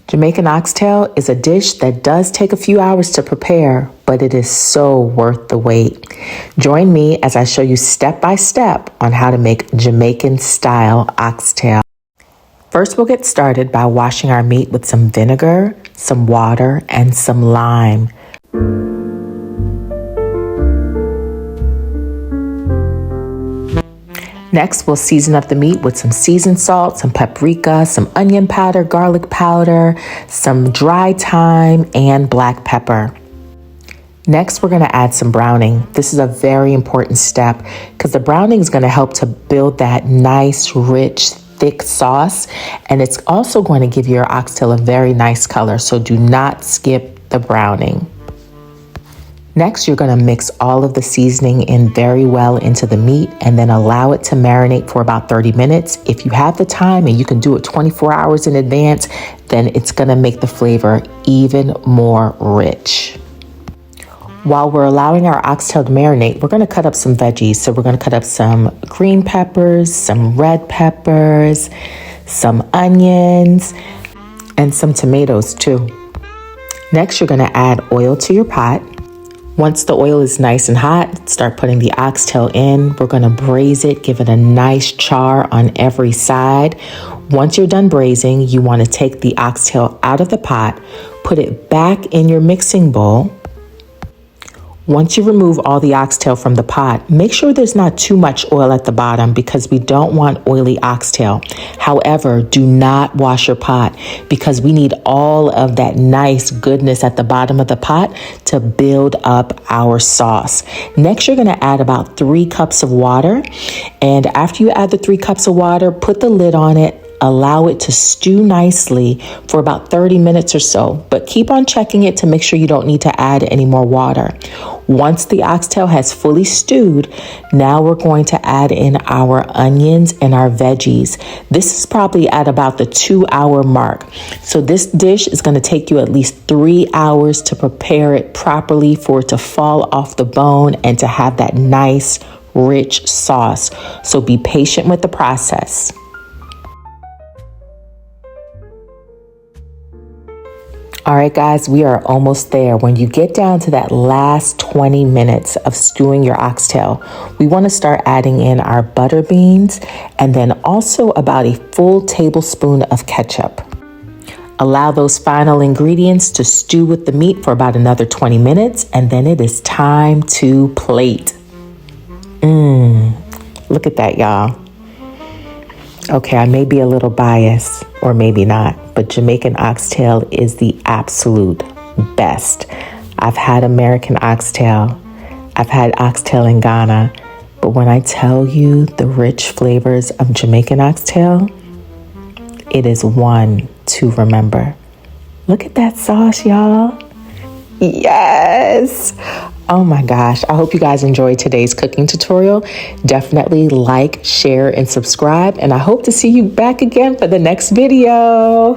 Jamaican oxtail is a dish that does take a few hours to prepare, but it is so worth the wait. Join me as I show you step by step on how to make Jamaican style oxtail. First, we'll get started by washing our meat with some vinegar, some water, and some lime. Next, we'll season up the meat with some seasoned salt, some paprika, some onion powder, garlic powder, some dry thyme, and black pepper. Next, we're going to add some browning. This is a very important step because the browning is going to help to build that nice, rich, thick sauce, and it's also going to give your oxtail a very nice color, so do not skip the browning. Next, you're going to mix all of the seasoning in very well into the meat and then allow it to marinate for about 30 minutes. If you have the time and you can do it 24 hours in advance, then it's going to make the flavor even more rich. While we're allowing our oxtail to marinate, we're going to cut up some veggies. So we're going to cut up some green peppers, some red peppers, some onions, and some tomatoes too. Next, you're going to add oil to your pot. Once the oil is nice and hot, start putting the oxtail in. We're going to braise it, give it a nice char on every side. Once you're done braising, you want to take the oxtail out of the pot, put it back in your mixing bowl. Once you remove all the oxtail from the pot, make sure there's not too much oil at the bottom because we don't want oily oxtail. However, do not wash your pot because we need all of that nice goodness at the bottom of the pot to build up our sauce. Next, you're going to add about 3 cups of water. And after you add the 3 cups of water, put the lid on it. Allow it to stew nicely for about 30 minutes or so, but keep on checking it to make sure you don't need to add any more water. Once the oxtail has fully stewed, now we're going to add in our onions and our veggies. This is probably at about the 2-hour mark. So this dish is going to take you at least 3 hours to prepare it properly for it to fall off the bone and to have that nice, rich sauce. So be patient with the process. All right, guys, we are almost there. When you get down to that last 20 minutes of stewing your oxtail, we want to start adding in our butter beans and then also about a full tablespoon of ketchup. Allow those final ingredients to stew with the meat for about another 20 minutes, and then it is time to plate. Look at that, y'all. Okay, I may be a little biased, or maybe not, but Jamaican oxtail is the absolute best. I've had American oxtail. I've had oxtail in Ghana. But when I tell you the rich flavors of Jamaican oxtail, it is one to remember. Look at that sauce, y'all. Yes. Oh my gosh. I hope you guys enjoyed today's cooking tutorial. Definitely like, share, and subscribe. And I hope to see you back again for the next video.